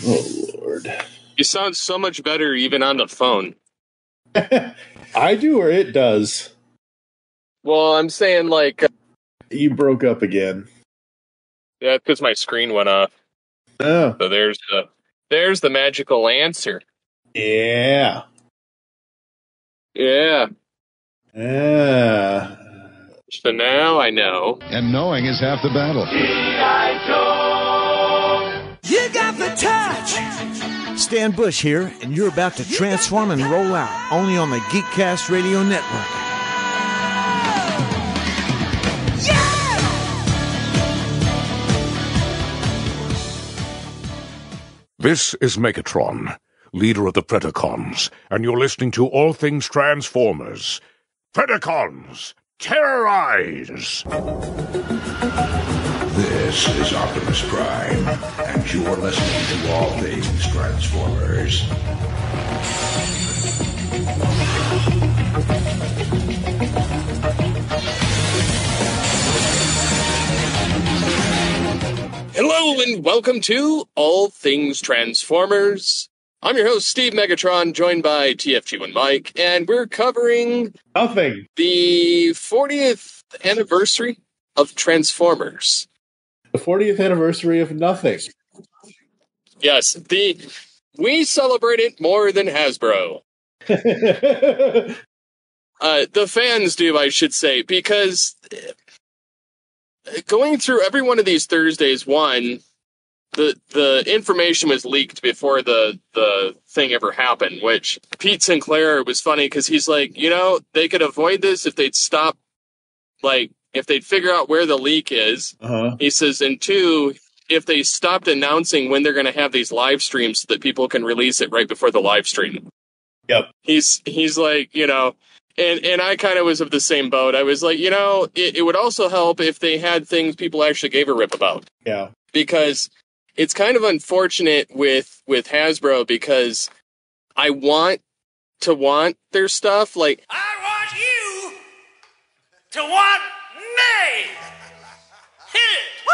Oh, Lord. You sound so much better even on the phone. I do, or it does? Well, I'm saying, like... You broke up again. Yeah, because my screen went off. Oh. So there's the magical answer. Yeah. Yeah. Yeah. So now I know. And knowing is half the battle. You got the touch! Stan Bush here, and you're about to transform and roll out, only on the GeekCast Radio Network. This is Megatron, leader of the Predacons, and you're listening to All Things Transformers. Predacons, terrorize! This is Optimus Prime, and you're listening to All Things Transformers. Hello and welcome to All Things Transformers. I'm your host, Steve Megatron, joined by TFG1Mike, and we're covering Nothing. The 40th anniversary of Transformers. The 40th anniversary of nothing. Yes, we celebrate it more than Hasbro. The fans do, I should say, because going through every one of these Thursdays, the information was leaked before the thing ever happened, which Pete Sinclair, was funny because he's like, you know, they could avoid this if they'd stop, like, if they'd figure out where the leak is. Uh-huh. He says, and two, if they stopped announcing when they're going to have these live streams so that people can release it right before the live stream. Yep. He's like, you know, and I kind of was of the same boat. I was like, you know, it would also help if they had things people actually gave a rip about. Yeah. Because it's kind of unfortunate with Hasbro because I want their stuff. Like, I want you to want me. Hit it. Woo!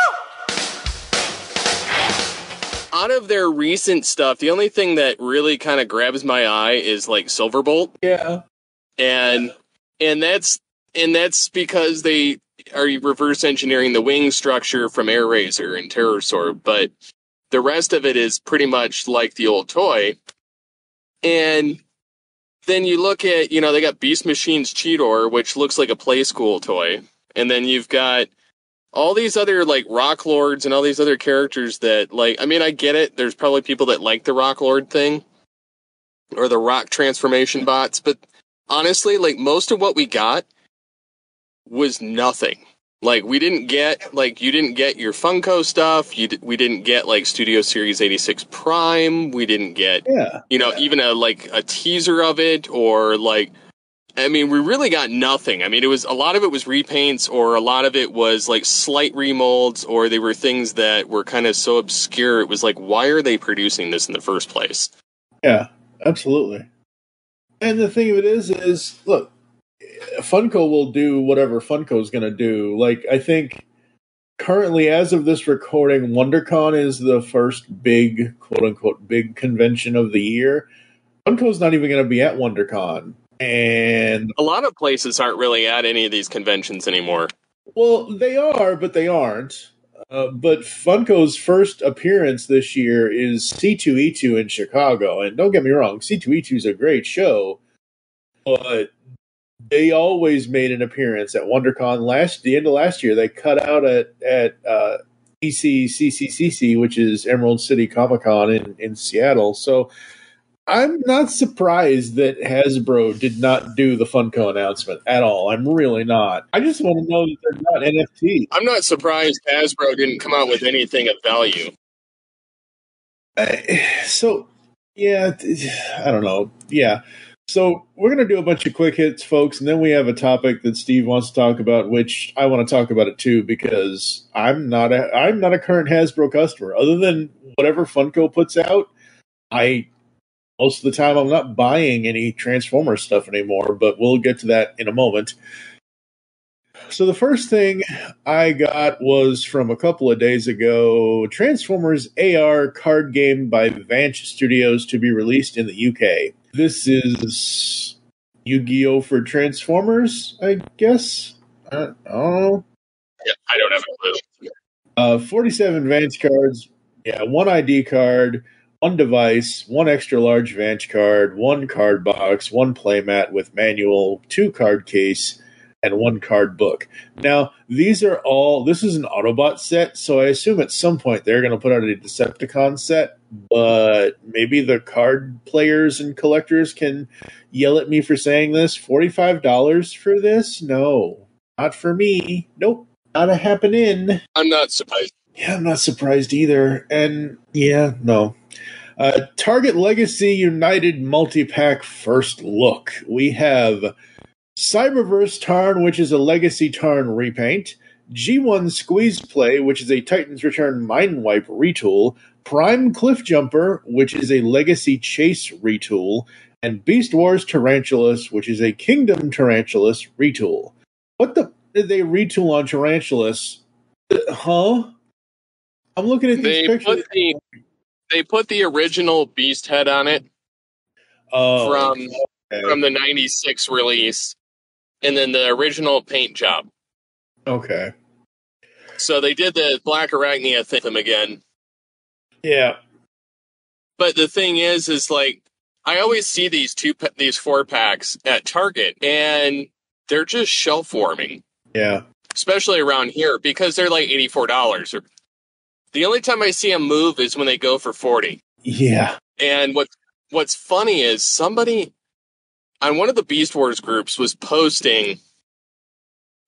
Out of their recent stuff, the only thing that really kind of grabs my eye is like Silverbolt. Yeah. And that's because they are reverse engineering the wing structure from Air Razor and Terrorsaur, but the rest of it is pretty much like the old toy. And then you look at, you know, they got Beast Machine's Cheetor, which looks like a Play School toy. And then you've got all these other, like, Rock Lords and all these other characters that, like, I mean, I get it. There's probably people that like the Rock Lord thing or the Rock transformation bots, but honestly, like, most of what we got was nothing. Like, we didn't get, like, you didn't get your Funko stuff. We didn't get, like, Studio Series 86 Prime. We didn't get, you know, even a teaser of it, or, like, I mean, we really got nothing. I mean, a lot of it was repaints, or a lot of it was, like, slight remolds, or they were things that were kind of so obscure. It was like, why are they producing this in the first place? Yeah, absolutely. And the thing of it is, look, Funko will do whatever Funko's going to do. Like, I think currently, as of this recording, WonderCon is the first big, quote-unquote, big convention of the year. Funko's not even going to be at WonderCon. And a lot of places aren't really at any of these conventions anymore. Well, they are, but they aren't. But Funko's first appearance this year is C2E2 in Chicago. And don't get me wrong, C2E2 is a great show, but they always made an appearance at WonderCon. The end of last year, they cut out at ECCCCC, which is Emerald City Comic Con in Seattle. So I'm not surprised that Hasbro did not do the Funko announcement at all. I'm really not. I just want to know that they're not NFTs. I'm not surprised Hasbro didn't come out with anything of value. Yeah, I don't know. Yeah. So we're going to do a bunch of quick hits, folks, and then we have a topic that Steve wants to talk about, which I want to talk about it too, because I'm not a current Hasbro customer. Other than whatever Funko puts out, most of the time I'm not buying any Transformers stuff anymore, but we'll get to that in a moment. So the first thing I got was from a couple of days ago, Transformers AR card game by Vanch Studios to be released in the UK. This is Yu-Gi-Oh! For Transformers, I guess? I don't know. Yeah, I don't have a clue. 47 Vanch cards, one ID card, one device, one extra large Vanch card, one card box, one playmat with manual, 2 card case, and 1 card book. Now, this is an Autobot set, so I assume at some point they're going to put out a Decepticon set, but maybe the card players and collectors can yell at me for saying this. $45 for this? No, not for me. Nope, not a happening. I'm not surprised. Yeah, I'm not surprised either. And no. Target Legacy United Multi-Pack First Look. We have Cyberverse Tarn, which is a Legacy Tarn repaint, G1 Squeeze Play, which is a Titan's Return Mind Wipe retool, Prime Cliff Jumper, which is a Legacy Chase retool, and Beast Wars Tarantulas, which is a Kingdom Tarantulas retool. What the did they retool on Tarantulas? Huh? I'm looking at these pictures. They put the original Beast head on it from the 96 release, and then the original paint job. Okay. So they did the Black Arachnia thing again. Yeah. But the thing is like, I always see these 4-packs at Target, and they're just shelf warming. Yeah. Especially around here, because they're like $84. The only time I see them move is when they go for $40. Yeah. And what's funny is somebody on one of the Beast Wars groups was posting,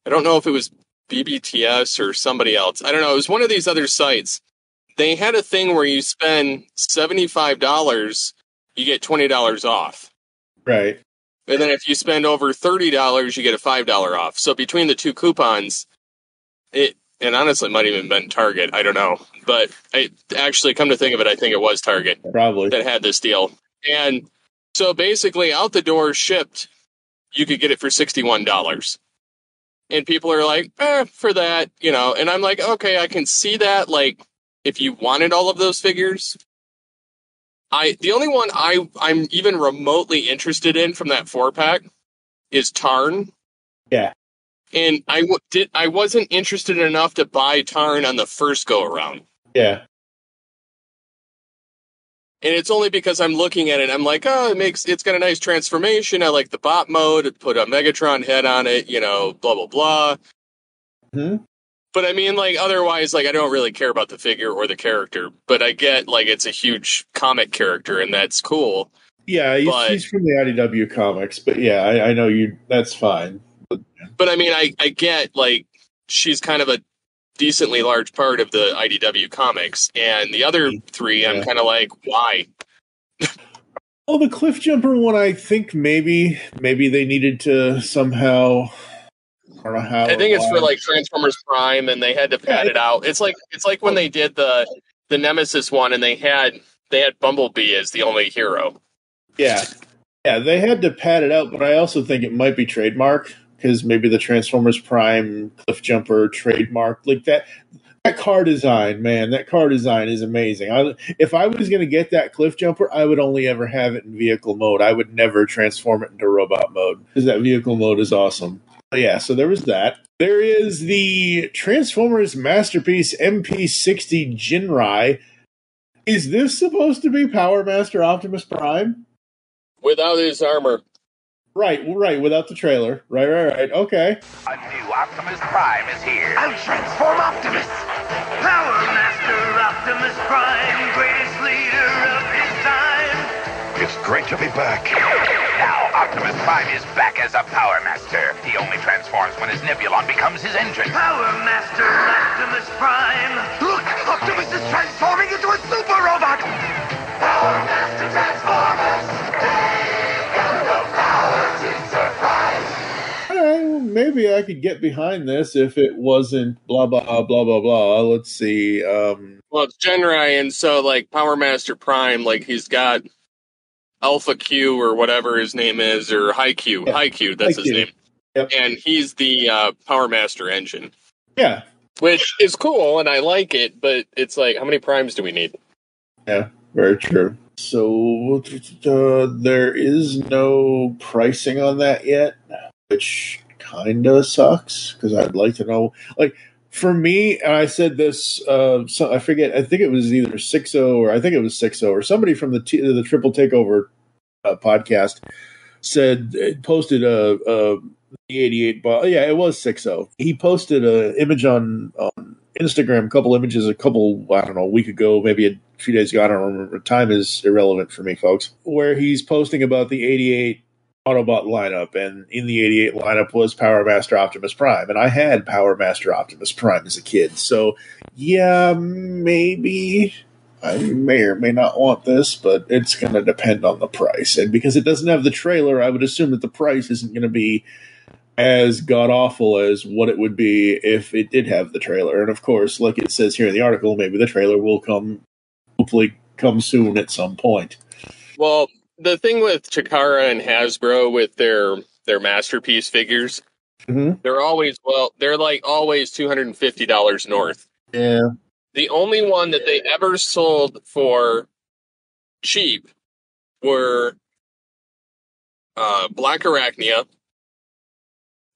I don't know if it was BBTS or somebody else. I don't know. It was one of these other sites. They had a thing where you spend $75, you get $20 off. Right. And then if you spend over $30, you get a $5 off. So between the 2 coupons, and honestly, it might even been Target. I don't know. But actually, come to think of it, I think it was Target. Probably. That had this deal. And so basically, out the door shipped, you could get it for $61. And people are like, for that, And I'm like, okay, I can see that. Like, if you wanted all of those figures, the only one I'm even remotely interested in from that 4-pack is Tarn. Yeah. And I wasn't interested enough to buy Tarn on the first go around. Yeah. And it's only because I'm looking at it, I'm like, it's got a nice transformation. I like the bot mode, put a Megatron head on it, blah, blah, blah. Mm-hmm. But I mean, like, otherwise, like, I don't really care about the figure or the character. But I get, like, it's a huge comic character, and that's cool. Yeah, he's from the IDW comics, but yeah, I know that's fine. But I mean, I get, like, she's kind of a decently large part of the IDW comics, and the other 3, I'm kind of like, why? Well, the Cliff Jumper one, I think maybe they needed to somehow. I don't know how. I think it's for like Transformers Prime, and they had to pad it out. It's like when they did the Nemesis one, and they had Bumblebee as the only hero. Yeah, they had to pad it out, but I also think it might be trademark. Because maybe the Transformers Prime Cliff Jumper trademark, like that car design, man, that car design is amazing. If I was going to get that Cliff Jumper, I would only ever have it in vehicle mode. I would never transform it into robot mode because that vehicle mode is awesome. But yeah, so there was that. There is the Transformers Masterpiece MP60 Jinrai. Is this supposed to be Power Master Optimus Prime? Without his armor. Right, without the trailer. Right, okay. A new Optimus Prime is here. I'll transform Optimus! Power Master Optimus Prime, greatest leader of his time! It's great to be back. Now, Optimus Prime is back as a Power Master. He only transforms when his Nebulon becomes his engine. Power Master Optimus Prime! Look! Optimus is transforming into a super robot! Power Master Transformers! Maybe I could get behind this if it wasn't blah, blah, blah, blah, blah. Let's see. Well, it's Genrai, and so, like, Power Master Prime, like, he's got Alpha Q or whatever his name is, or High Q. Yeah. High Q, that's his name. Yep. And he's the Power Master engine. Yeah. Which is cool, and I like it, but it's like, how many primes do we need? Yeah, very true. So there is no pricing on that yet, which kind of sucks because I'd like to know. Like for me, and I said this. I forget. I think it was either 6.0 or I think it was 6.0 or somebody from the Triple Takeover podcast said posted a 88. But yeah, it was 6.0. He posted an image on Instagram, a couple images, a week ago, maybe a few days ago. I don't remember. Time is irrelevant for me, folks. Where he's posting about the 88 Autobot lineup, and in the 88 lineup was Power Master Optimus Prime, and I had Power Master Optimus Prime as a kid. So, yeah, maybe I may or may not want this, but it's going to depend on the price. And because it doesn't have the trailer, I would assume that the price isn't going to be as god-awful as what it would be if it did have the trailer. And of course, like it says here in the article, maybe the trailer will hopefully come soon at some point. Well, the thing with Chikara and Hasbro with their Masterpiece figures, they're always always $250 north. Yeah. The only one that they ever sold for cheap were Black Arachnia,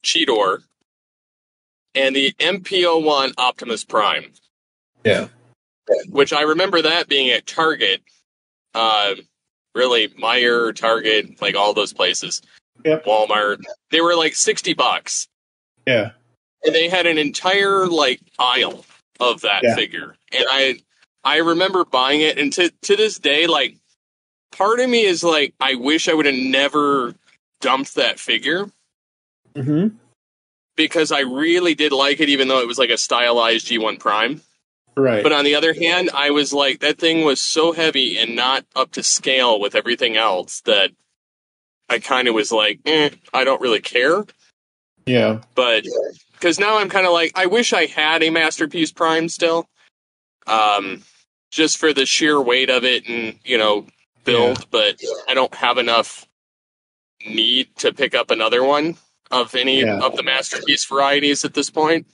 Cheetor, and the MPO1 Optimus Prime. Yeah. Which I remember that being at Target. Really, Meijer, Target, like all those places. Yep. Walmart. They were like $60. Yeah. And they had an entire like aisle of that figure. And I remember buying it, and to this day, like, part of me is like, I wish I would have never dumped that figure. Mm-hmm. Because I really did like it, even though it was like a stylized G1 Prime. Right. But on the other hand, I was like, that thing was so heavy and not up to scale with everything else that I kind of was like, I don't really care. Yeah. But, because now I'm kind of like, I wish I had a Masterpiece Prime still. Just for the sheer weight of it and, build. Yeah. But I don't have enough need to pick up another one of any of the Masterpiece varieties at this point.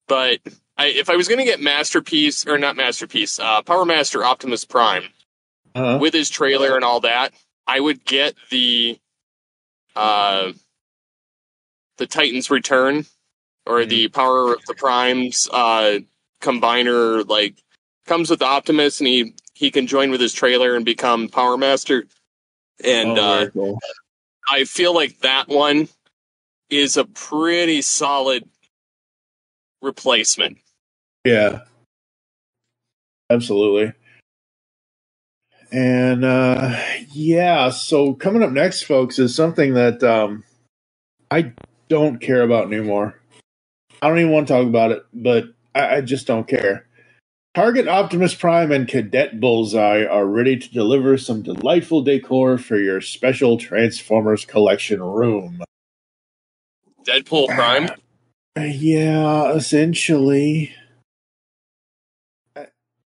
But if I was going to get Power Master Optimus Prime with his trailer and all that, I would get the Titan's Return or the Power of the Primes combiner. Like, comes with Optimus, and he can join with his trailer and become Power Master. And cool. I feel like that one is a pretty solid replacement. Yeah. Absolutely. And so coming up next, folks, is something that I don't care about anymore. I don't even want to talk about it, but I just don't care. Target Optimus Prime and Cadet Bullseye are ready to deliver some delightful decor for your special Transformers collection room. Deadpool Prime? Yeah, essentially.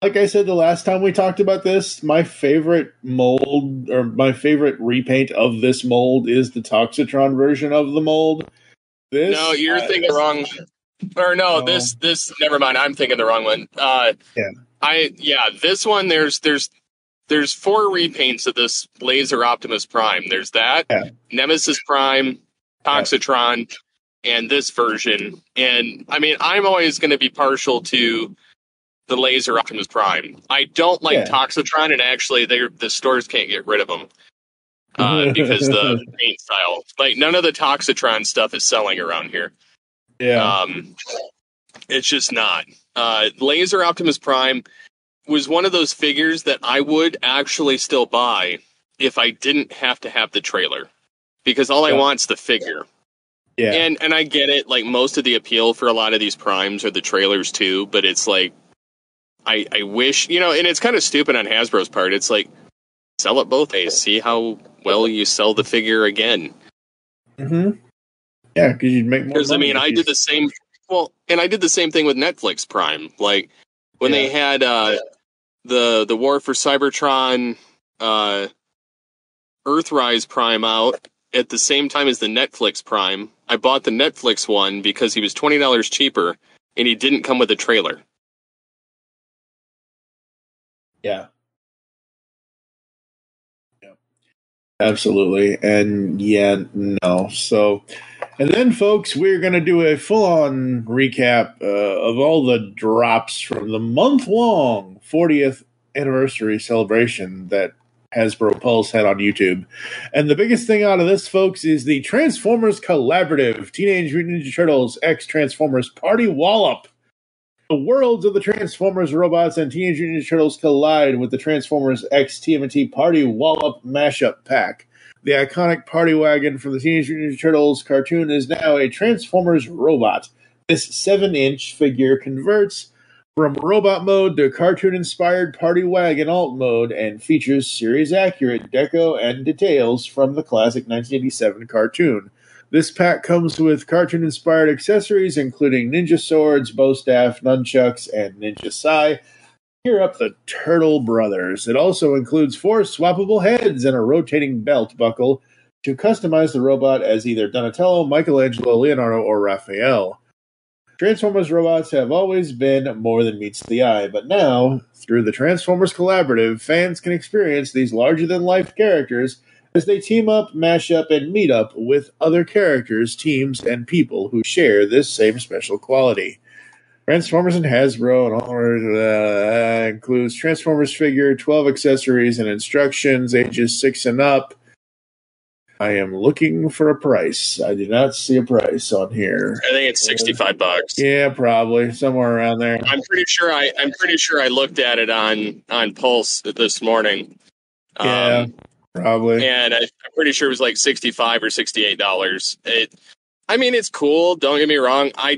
Like I said the last time we talked about this, my favorite mold, or my favorite repaint of this mold, is the Toxitron version of the mold. No, you're thinking wrong. Or no, this never mind. I'm thinking the wrong one. This one, there's 4 repaints of this Laser Optimus Prime. There's that, Nemesis Prime, Toxitron, and this version. And I mean, I'm always going to be partial to the Laser Optimus Prime. I don't like Toxitron, and actually, the stores can't get rid of them because the paint style. Like, none of the Toxitron stuff is selling around here. Yeah. It's just not. Laser Optimus Prime was one of those figures that I would actually still buy if I didn't have to have the trailer, because all I want's the figure. Yeah. And I get it, like, most of the appeal for a lot of these primes are the trailers too, but it's like, I wish, and it's kind of stupid on Hasbro's part. It's like, sell it both ways. See how well you sell the figure again. Mm-hmm. Yeah, because you'd make more money. Because, I mean, I did the same... Well, and I did the same thing with Netflix Prime. Like, when they had the War for Cybertron Earthrise Prime out at the same time as the Netflix Prime, I bought the Netflix one because he was $20 cheaper, and he didn't come with a trailer. Yeah. Absolutely. And yeah, no. So, and then, folks, we're going to do a full-on recap of all the drops from the month-long 40th anniversary celebration that Hasbro Pulse had on YouTube. And the biggest thing out of this, folks, is the Transformers Collaborative Teenage Mutant Ninja Turtles X Transformers Party Wallop. The worlds of the Transformers robots and Teenage Mutant Ninja Turtles collide with the Transformers X TMNT Party Wallop Mashup Pack. The iconic party wagon from the Teenage Mutant Ninja Turtles cartoon is now a Transformers robot. This 7-inch figure converts from robot mode to cartoon-inspired party wagon alt mode and features series-accurate deco and details from the classic 1987 cartoon. This pack comes with cartoon-inspired accessories, including ninja swords, bow staff, nunchucks, and ninja sai. Cheer up the Turtle Brothers. It also includes 4 swappable heads and a rotating belt buckle to customize the robot as either Donatello, Michelangelo, Leonardo, or Raphael. Transformers robots have always been more than meets the eye, but now, through the Transformers Collaborative, fans can experience these larger-than-life characters as they team up, mash up, and meet up with other characters, teams, and people who share this same special quality. Transformers and Hasbro and all includes Transformers figure, 12 accessories, and instructions, ages 6 and up. I am looking for a price. I do not see a price on here. I think it's $65. Yeah, probably somewhere around there. I'm pretty sure I looked at it on Pulse this morning. Yeah. Probably. And I'm pretty sure it was like $65 or $68. It's cool. Don't get me wrong. I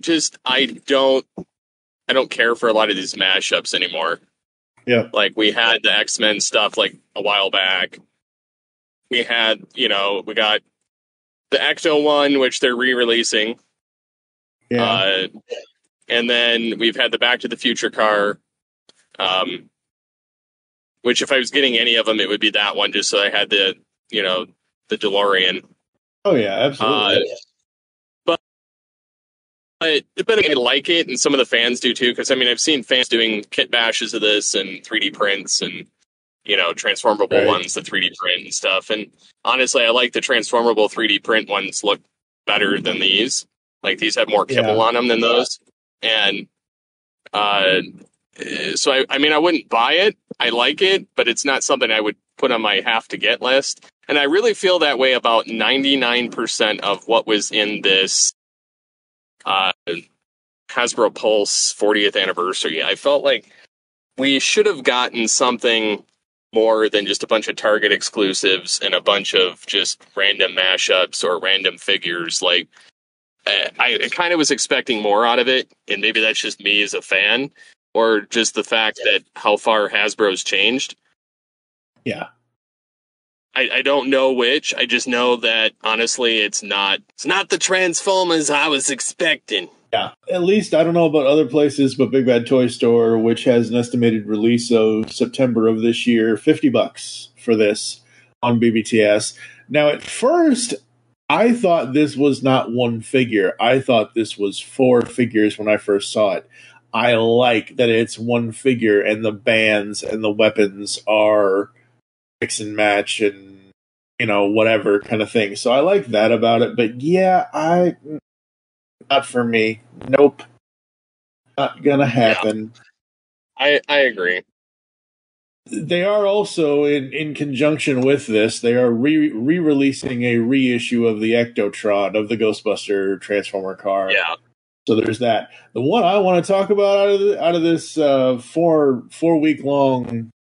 don't care for a lot of these mashups anymore. Yeah. Like we had the X-Men stuff like a while back. We had, we got the Ecto one, which they're re-releasing. Yeah. And then we've had the Back to the Future car. Which, if I was getting any of them, it would be that one, just so I had the DeLorean. Oh yeah, absolutely. But I like it, and some of the fans do too. Because I've seen fans doing kit bashes of this and 3D prints, and transformable ones, the 3D print and stuff. And honestly, I like the transformable 3D print ones look better than these. Like these have more kibble on them than those, and so I wouldn't buy it. I like it, but it's not something I would put on my have to get list. And I really feel that way about 99% of what was in this Hasbro Pulse 40th anniversary. I felt like we should have gotten something more than just a bunch of Target exclusives and a bunch of just random mashups or random figures. Like I kind of was expecting more out of it, and maybe that's just me as a fan. Or just the fact that how far Hasbro's changed. Yeah. I don't know which. I just know that, honestly, it's not the Transformers I was expecting. Yeah. At least, I don't know about other places, but Big Bad Toy Store, which has an estimated release of September of this year, $50 for this on BBTS. Now, at first, I thought this was not one figure. I thought this was 4 figures when I first saw it. I like that it's one figure and the bands and the weapons are mix and match and, whatever kind of thing. So I like that about it. But yeah, not for me. Nope. Not gonna happen. Yeah. I agree. They are also, in conjunction with this, they are re-releasing a reissue of the Ectotron, of the Ghostbuster Transformer car. Yeah. So there's that. The one I want to talk about out of this 4-week long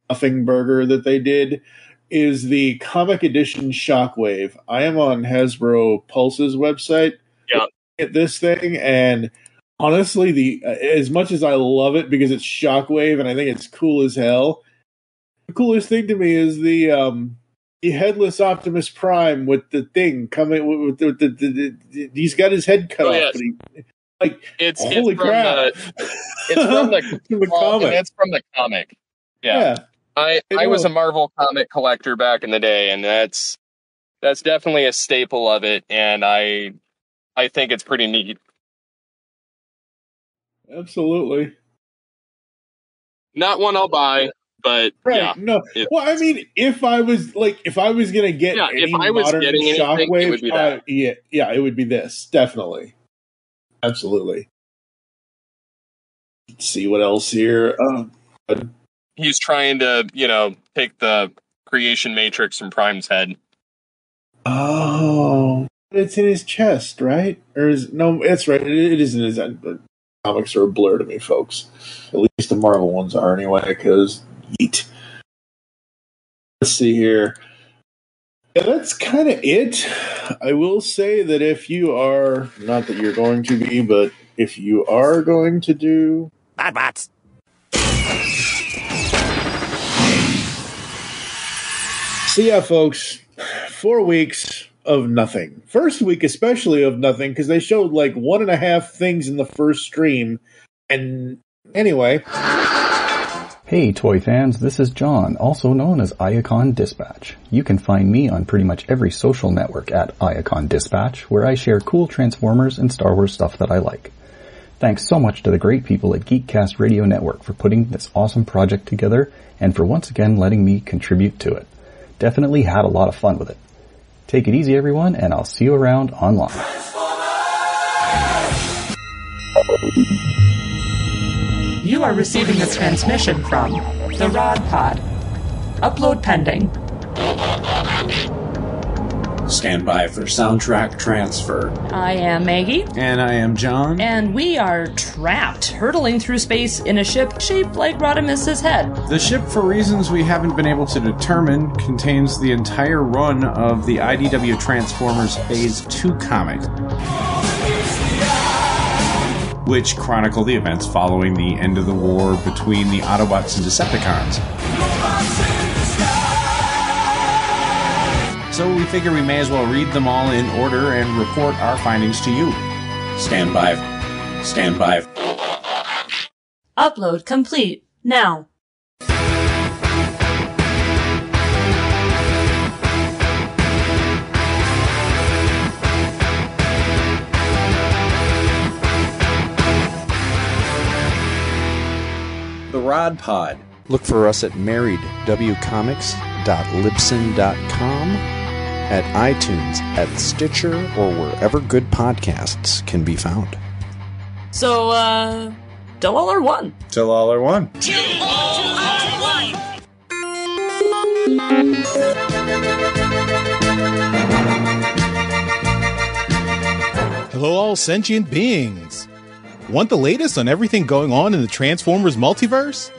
nothing burger that they did is the comic edition Shockwave. I am on Hasbro Pulse's website. Yeah. At this thing, and honestly, as much as I love it because it's Shockwave and I think it's cool as hell, the coolest thing to me is the headless Optimus Prime with the thing coming with the he's got his head cut off. Yes. But it's holy crap! It's from the comic. It's from the comic. Yeah. I was a Marvel comic collector back in the day, and that's That's definitely a staple of it, and I think it's pretty neat. Absolutely. Not one I'll buy, but Right. yeah. No. Well, I mean, if I was gonna get any if I was modern getting anything, Shockwave, it would be that. yeah, it would be this, definitely. Absolutely. Let's see what else here. He's trying to, take the creation matrix from Prime's head. Oh, it's in his chest, right? No? It's right. It is in his head. But comics are a blur to me, folks. At least the Marvel ones are, anyway. Because yeet. Let's see here. Yeah, that's kind of it. I will say that if you are, not that you're going to be, but if you are going to do Bad bots. So yeah, folks, 4 weeks of nothing. First week especially of nothing, because they showed like 1.5 things in the first stream. And anyway. Hey toy fans, this is John, also known as Iacon Dispatch. You can find me on pretty much every social network at Iacon Dispatch, where I share cool Transformers and Star Wars stuff that I like. Thanks so much to the great people at GeekCast Radio Network for putting this awesome project together, and for once again letting me contribute to it. Definitely had a lot of fun with it. Take it easy everyone, and I'll see you around online. You are receiving a transmission from the Rod Pod. Upload pending. Stand by for soundtrack transfer. I am Maggie. And I am John. And we are trapped, hurtling through space in a ship shaped like Rodimus's head. The ship, for reasons we haven't been able to determine, contains the entire run of the IDW Transformers Phase 2 comic, which chronicle the events following the end of the war between the Autobots and Decepticons. So we figure we may as well read them all in order and report our findings to you. Stand by. Stand by. Upload complete. Now. The Rod Pod. Look for us at marriedwcomics.libsyn.com, at iTunes, at Stitcher, or wherever good podcasts can be found. So, till all are one. Till all are one. Till all are one. Hello, all sentient beings. Want the latest on everything going on in the Transformers multiverse?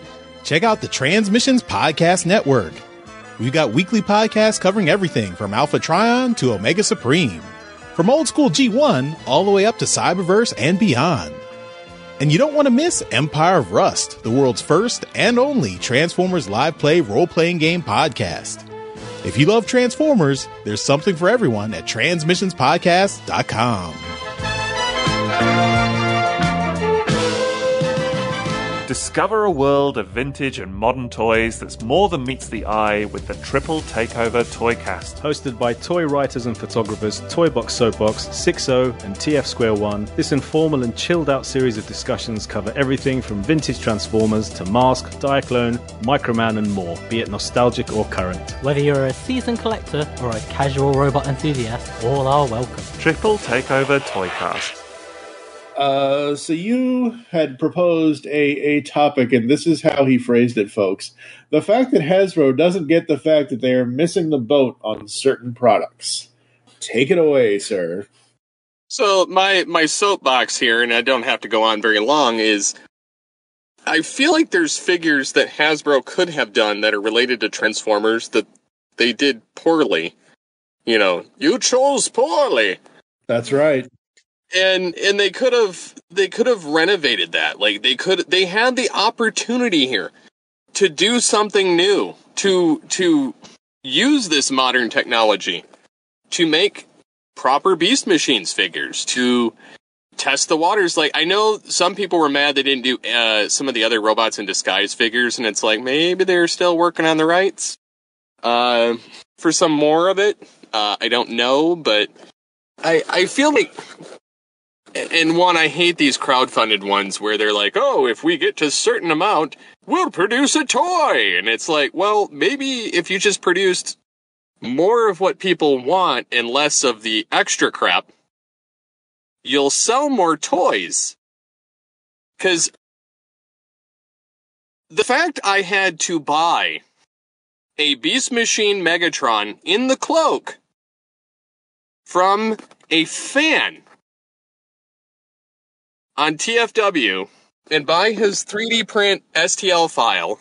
Check out the Transmissions Podcast Network. We've got weekly podcasts covering everything from Alpha Trion to Omega Supreme, from old school G1 all the way up to Cyberverse and beyond. And you don't want to miss Empire of Rust, the world's first and only Transformers live play role-playing game podcast. If you love Transformers, there's something for everyone at transmissionspodcast.com. Discover a world of vintage and modern toys that's more than meets the eye with the Triple Takeover Toycast. Hosted by toy writers and photographers Toybox Soapbox, 60 and TF Square 1, this informal and chilled out series of discussions cover everything from vintage Transformers to Mask, Diaclone, Microman and more, be it nostalgic or current. Whether you're a seasoned collector or a casual robot enthusiast, all are welcome. Triple Takeover Toycast. So you had proposed a topic, and this is how he phrased it, folks. The fact that Hasbro doesn't get the fact that they are missing the boat on certain products. Take it away, sir. So my soapbox here, and I don't have to go on very long, is I feel like there's figures that Hasbro could have done that are related to Transformers that they did poorly. You chose poorly. That's right. And they could have renovated that. Like they had the opportunity here to do something new, to use this modern technology to make proper Beast Machines figures, to test the waters. Like, I know some people were mad they didn't do some of the other Robots in Disguise figures, and it's like maybe they're still working on the rights for some more of it. I don't know, but I feel like, and one, I hate these crowdfunded ones where they're like, oh, if we get to a certain amount, we'll produce a toy. And it's like, well, maybe if you just produced more of what people want and less of the extra crap, you'll sell more toys. Because the fact I had to buy a Beast Machine Megatron in the cloak from a fan on TFW and buy his 3D print STL file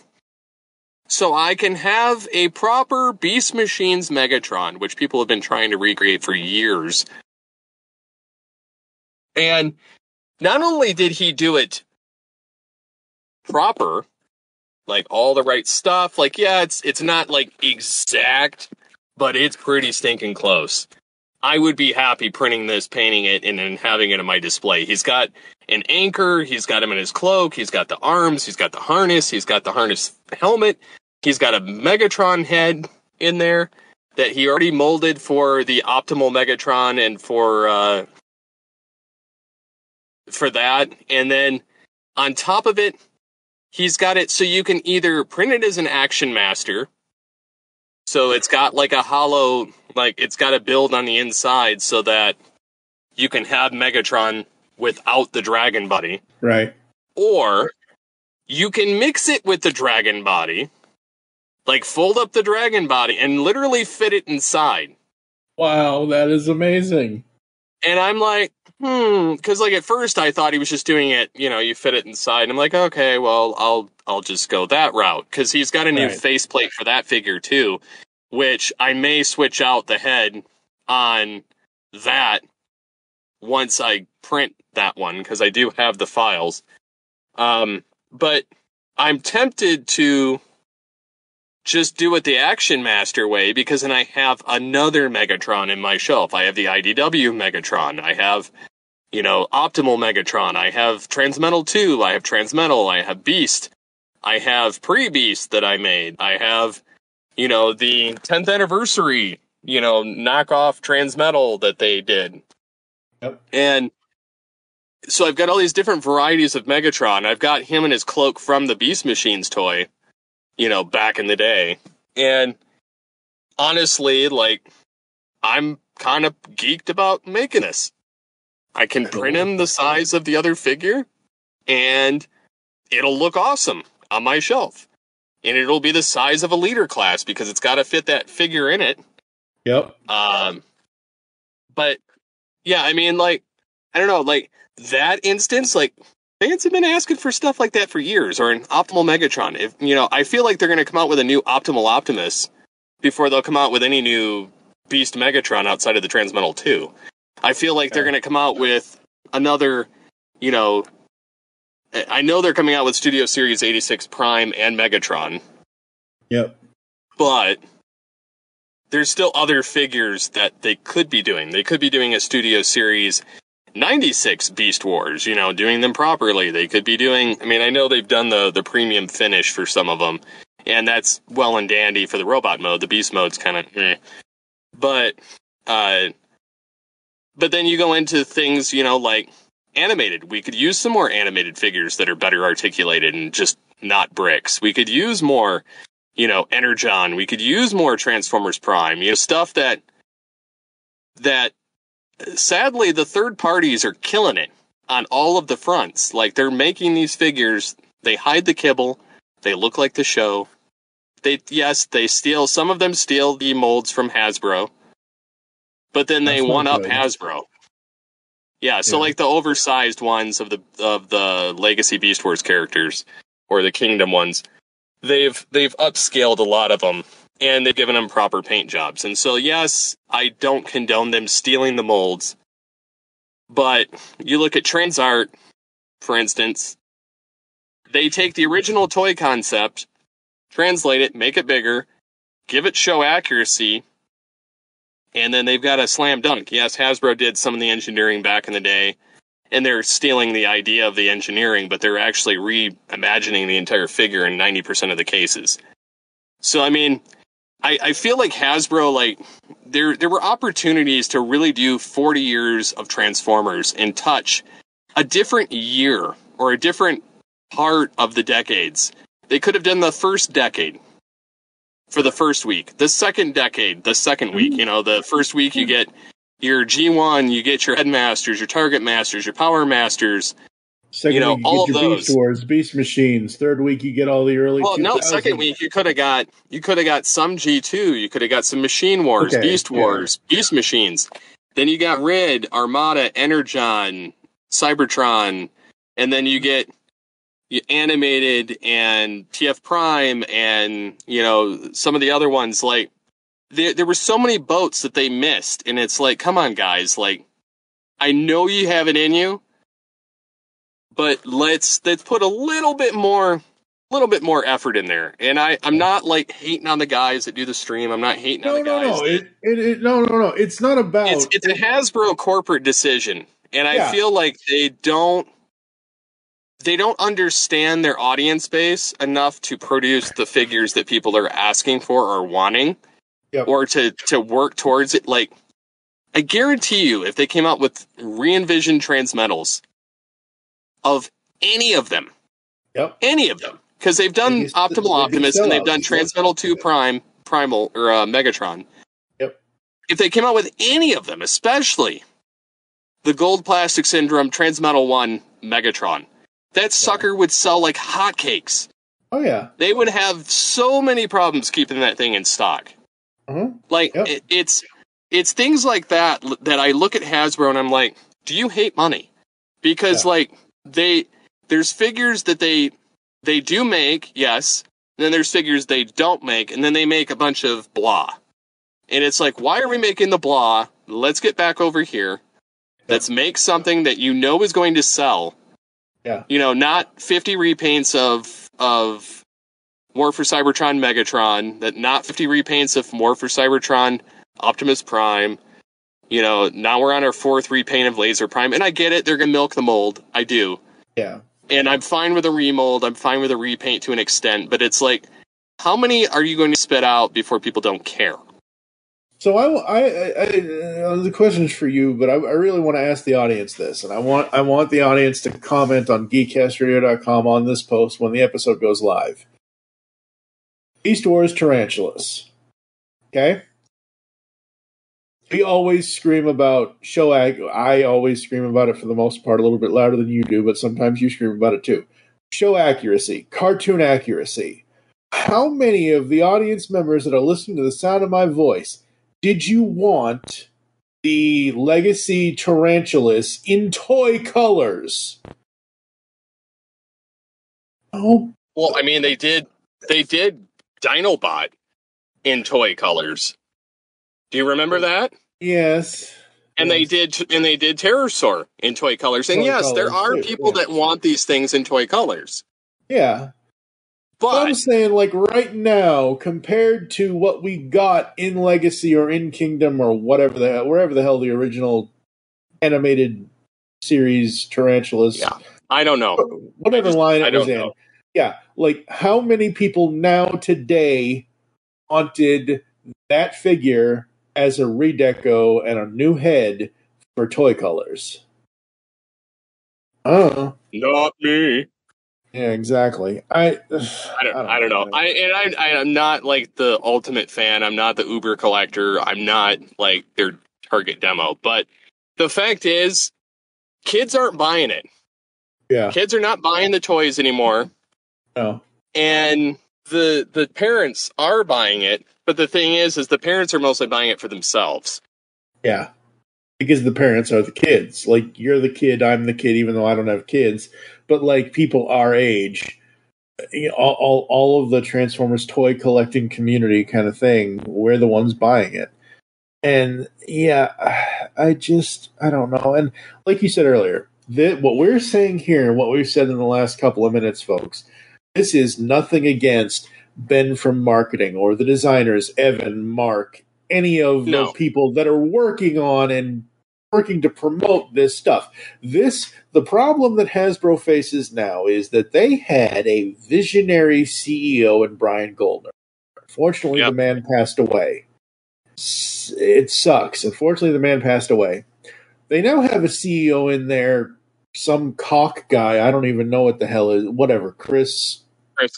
so I can have a proper Beast Machines Megatron, which people have been trying to recreate for years. And not only did he do it proper, like all the right stuff, like, yeah, it's not like exact, but it's pretty stinking close. I would be happy printing this, painting it, and then having it in my display. He's got an anchor, he's got him in his cloak, he's got the arms, he's got the harness helmet, he's got a Megatron head in there that he already molded for the optimal Megatron and for that. And then on top of it, he's got it so you can either print it as an Action Master, so it's got like a hollow, like it's got a build on the inside so that you can have Megatron without the dragon body. Right. Or you can mix it with the dragon body, like fold up the dragon body and literally fit it inside. Wow, that is amazing. And I'm like, because like at first I thought he was just doing it, you fit it inside. And I'm like, okay, well, I'll just go that route. Because he's got a new faceplate for that figure too, which I may switch out the head on that once I print that one, because I do have the files. But I'm tempted to just do it the Action Master way, because then I have another Megatron in my shelf. I have the IDW Megatron. I have, Optimal Megatron. I have Transmetal 2. I have Transmetal. I have Beast. I have Pre-Beast that I made. I have, the 10th anniversary, knockoff Transmetal that they did. Yep. And so I've got all these different varieties of Megatron. I've got him in his cloak from the Beast Machines toy, back in the day. And honestly, like, I'm kind of geeked about making this. I can print him the size of the other figure, and it'll look awesome on my shelf. And it'll be the size of a leader class, because it's got to fit that figure in it. Yep. But, yeah, I mean, like, I don't know, like, that instance, like, fans have been asking for stuff like that for years, or an Optimal Megatron. If I feel like they're going to come out with a new Optimal Optimus before they'll come out with any new Beast Megatron outside of the Transmetal 2. I feel like they're going to come out with another, I know they're coming out with Studio Series 86 Prime and Megatron. Yep. But there's still other figures that they could be doing. They could be doing a Studio Series 96 Beast Wars, doing them properly. They could be doing, I know they've done the premium finish for some of them, and that's well and dandy for the robot mode. The Beast mode's kind of But then you go into things, like animated. We could use some more animated figures that are better articulated and just not bricks. We could use more, Energon. We could use more Transformers Prime, stuff that sadly the third parties are killing it on all of the fronts. Like, they're making these figures, they hide the kibble, they look like the show. They steal, some of them steal the molds from Hasbro, but then they one-up Hasbro. Yeah, so like the oversized ones of the Legacy Beast Wars characters, or the Kingdom ones, they've upscaled a lot of them, and they've given them proper paint jobs. And so, yes, I don't condone them stealing the molds, but you look at Transart, for instance, they take the original toy concept, translate it, make it bigger, give it show accuracy, and then they've got a slam dunk. Yes, Hasbro did some of the engineering back in the day, and they're stealing the idea of the engineering, but they're actually reimagining the entire figure in 90% of the cases. So, I feel like Hasbro, like, there were opportunities to really do 40 years of Transformers and touch a different year or a different part of the decades. They could have done the first decade for the first week, the second decade, the second week. You know, the first week you get your G1, you get your Headmasters, your Target Masters, your Power Masters. Second week you all get of your those. Beast Wars, Beast Machines. Third week you get all the early. Well, 2000s. no, second week you could have got some G2, you could have got some Machine Wars, Okay, Beast Wars, Beast Machines. Then you got Rid, Armada, Energon, Cybertron, and then you get Animated and TF Prime and, you know, some of the other ones. Like, there were so many boats that they missed, and it's like, come on, guys, like, I know you have it in you, but let's put a little bit more effort in there. And I'm not like hating on the guys that do the stream. I'm not hating on the guys. No. It's not about. It's a Hasbro corporate decision, and I feel like they don't understand their audience base enough to produce the figures that people are asking for or wanting, or to work towards it. Like, I guarantee you, if they came out with re-envisioned Transmetals of any of them, because they've done Optimal Optimus and they've done Transmetal 2 Primal or Megatron. If they came out with any of them, especially the Gold Plastic Syndrome Transmetal 1 Megatron, that sucker would sell like hotcakes. Oh yeah, they would have so many problems keeping that thing in stock. Like, it's things like that I look at Hasbro and I'm like, do you hate money? Because like there's figures that they do make, yes, and then there's figures they don't make, and then they make a bunch of blah. And it's like, why are we making the blah? Let's get back over here. Let's make something that you know is going to sell. Yeah. You know, not 50 repaints of War for Cybertron Megatron, not 50 repaints of War for Cybertron Optimus Prime. You know, now we're on our 4th repaint of Laser Prime. And I get it, they're going to milk the mold. I do. Yeah. And I'm fine with a remold. I'm fine with a repaint to an extent. But it's like, how many are you going to spit out before people don't care? So the question's for you, but I really want to ask the audience this, and I want the audience to comment on GeekCastRadio.com on this post when the episode goes live. Beast Wars Tarantulas. Okay? We always scream about I always scream about it for the most part, a little bit louder than you do, but sometimes you scream about it too. Show accuracy, cartoon accuracy. How many of the audience members that are listening to the sound of my voice did you want the Legacy Tarantulas in toy colors? Oh. Well, I mean, they did Dinobot in toy colors. Do you remember that? Yes. And they did Terrorsaur in toy colors. And yes, there are people that want these things in toy colors. Yeah. But I'm saying, like, right now, compared to what we got in Legacy or in Kingdom or wherever the hell the original animated series Tarantulas. Yeah, I don't know. Whatever line it was in. Yeah, like, how many people now today wanted that figure as a redeco and a new head for toy colors? Not me. Yeah, exactly. I don't know. I'm not like the ultimate fan. I'm not the Uber collector. I'm not like their target demo. But the fact is, kids aren't buying it. Yeah. Kids are not buying the toys anymore. No. And the parents are buying it. But the thing is the parents are mostly buying it for themselves. Yeah. Because the parents are the kids. Like, you're the kid, I'm the kid, even though I don't have kids. But, like, people our age, you know, all of the Transformers toy collecting community kind of thing, we're the ones buying it. And, yeah, I don't know. And like you said earlier, what we're saying here, what we've said in the last couple of minutes, folks, this is nothing against Ben from marketing or the designers, Evan, Mark, any of the people that are working on and working to promote this stuff. The problem that Hasbro faces now is that they had a visionary CEO in Brian Goldner Fortunately, the man passed away. It sucks. Unfortunately, the man passed away. They now have a CEO in there, some cock guy. I don't even know what the hell is. Whatever, Chris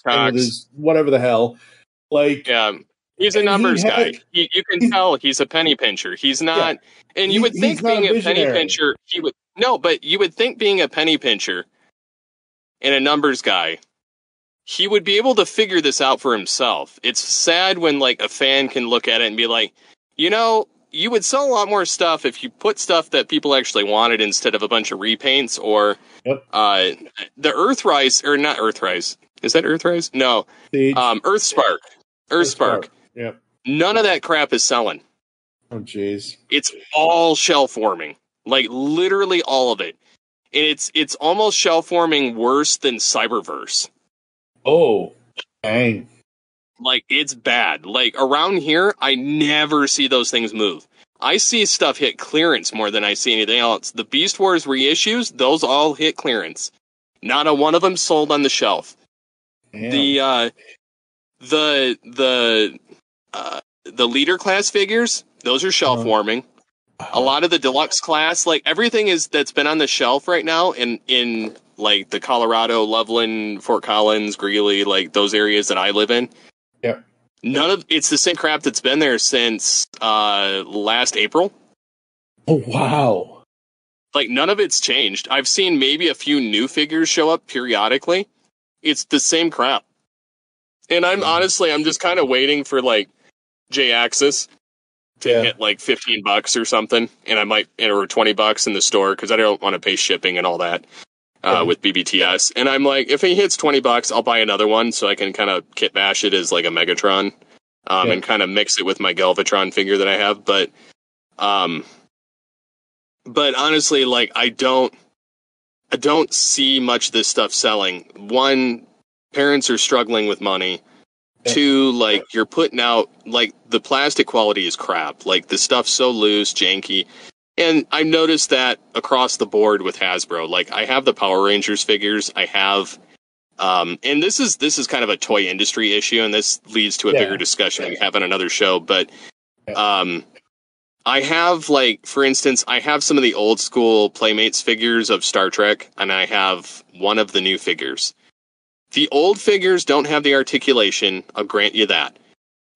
Cox. Whatever the hell. Like, yeah, he's a numbers guy. You can tell he's a penny pincher. He's not, and you would think being a penny pincher, you would think being a penny pincher and a numbers guy, he would be able to figure this out for himself. It's sad when like a fan can look at it and be like, you would sell a lot more stuff if you put stuff that people actually wanted instead of a bunch of repaints or the Earthrise, or not Earthrise. Is that Earthrise? No. Earthspark. Earthspark. Yep. None of that crap is selling. Oh, jeez. It's all shell forming. Like, literally all of it. And it's almost shell forming worse than Cyberverse. Oh, dang. Like, it's bad. Like, around here, I never see those things move. I see stuff hit clearance more than I see anything else. The Beast Wars reissues, those all hit clearance. Not a one of them sold on the shelf. Damn. The leader class figures, those are shelf warming. A lot of the deluxe class, like everything that's been on the shelf right now in like the Colorado, Loveland, Fort Collins, Greeley, like those areas that I live in. Yeah. It's the same crap that's been there since last April. Oh, wow. Like none of it's changed. I've seen maybe a few new figures show up periodically. It's the same crap. And I'm just kind of waiting for like J-Axis to hit like $15 or something, and I might enter $20 in the store because I don't want to pay shipping and all that with BBTS. And I'm like, if he hits $20, I'll buy another one so I can kind of kit bash it as like a Megatron and kind of mix it with my Galvatron figure that I have. But honestly, like I don't see much of this stuff selling. One, parents are struggling with money. Two, like you're putting out, like the plastic quality is crap. Like the stuff's so loose, janky. And I noticed that across the board with Hasbro. Like I have the Power Rangers figures. I have, and this is kind of a toy industry issue, and this leads to a bigger discussion we have on another show. But I have, like, for instance, I have some of the old school Playmates figures of Star Trek, and I have one of the new figures. The old figures don't have the articulation, I'll grant you that.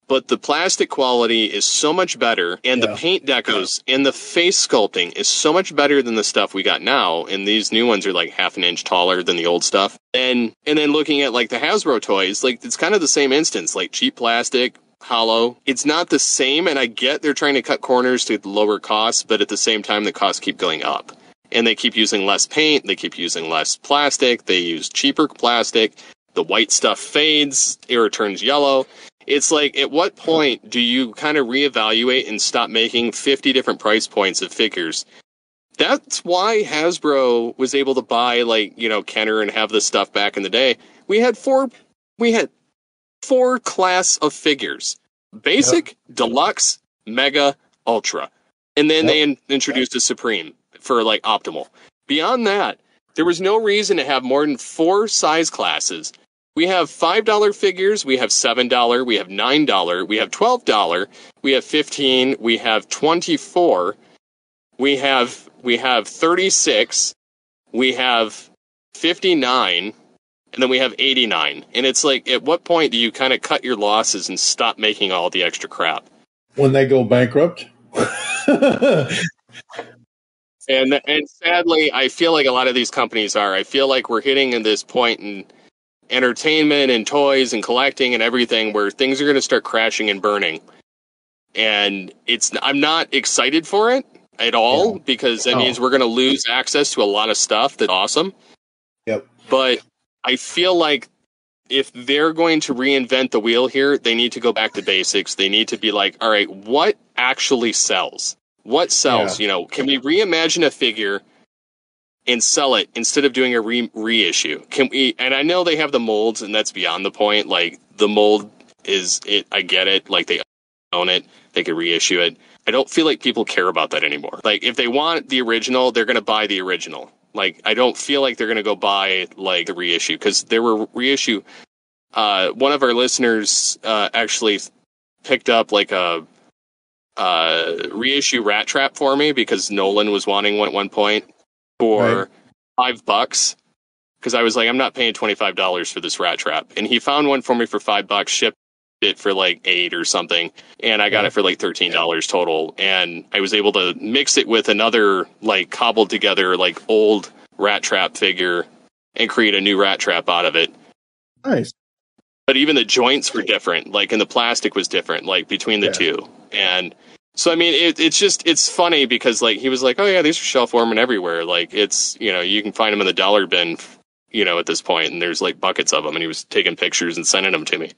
But the plastic quality is so much better, and the paint decos and the face sculpting is so much better than the stuff we got now, and these new ones are like half an inch taller than the old stuff. And then looking at like the Hasbro toys, like it's kind of the same instance, like cheap plastic, hollow. It's not the same, and I get they're trying to cut corners to lower costs, but at the same time the costs keep going up. And they keep using less paint, they keep using less plastic, they use cheaper plastic, the white stuff fades, it turns yellow. It's like, at what point do you kind of reevaluate and stop making 50 different price points of figures? That's why Hasbro was able to buy, like, you know, Kenner and have this stuff back in the day. We had four class of figures: basic, deluxe, mega, ultra. And then they introduced a Supreme for like optimal. Beyond that, there was no reason to have more than 4 size classes. We have $5 figures, we have $7, we have $9, we have $12, we have $15, we have $24, we have $36, we have $59, and then we have $89. And it's like, at what point do you kind of cut your losses and stop making all the extra crap? When they go bankrupt? And sadly, I feel like a lot of these companies are. I feel like we're hitting in this point in entertainment and toys and collecting and everything where things are going to start crashing and burning. And I'm not excited for it at all because that means we're going to lose access to a lot of stuff that's awesome. Yep. But I feel like if they're going to reinvent the wheel here, they need to go back to basics. They need to be like, all right, what actually sells? What sells? You know, can we reimagine a figure and sell it instead of doing a reissue? Can we? And I know they have the molds, and that's beyond the point. Like the mold is it. I get it. Like they own it. They could reissue it. I don't feel like people care about that anymore. Like if they want the original, they're going to buy the original. Like I don't feel like they're going to go buy like the reissue because there were reissue one of our listeners actually picked up like a reissue Rat Trap for me because Nolan was wanting one at one point for $5. Because I was like, I'm not paying $25 for this Rat Trap. And he found one for me for $5, shipped it for like $8 or something. And I got it for like $13 total. And I was able to mix it with another like cobbled together like old Rat Trap figure and create a new Rat Trap out of it. Nice. But even the joints were different, like, and the plastic was different, like, between the two. And so, I mean, it's funny because, like, he was like, oh, yeah, these are shelf warming everywhere. Like, it's, you know, you can find them in the dollar bin, you know, at this point, and there's, like, buckets of them, and he was taking pictures and sending them to me.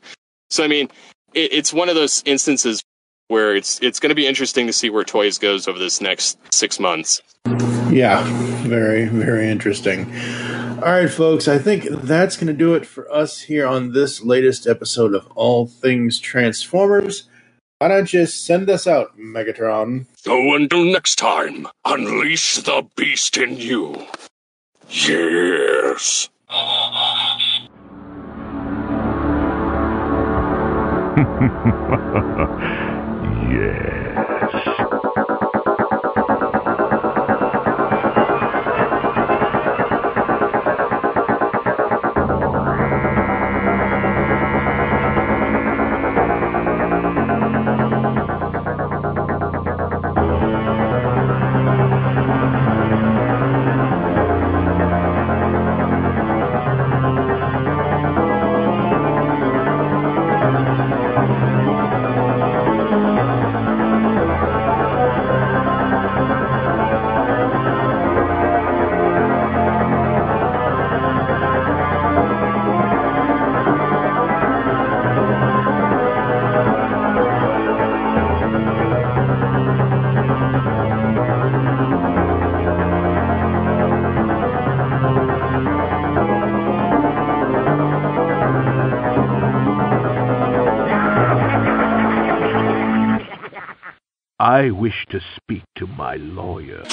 So, I mean, it's one of those instances where it's going to be interesting to see where Toys goes over this next 6 months. Yeah, very, very interesting. All right, folks, I think that's going to do it for us here on this latest episode of All Things Transformers. Why don't you send us out, Megatron? So until next time, unleash the beast in you. Yes. Yes. I wish to speak to my lawyer.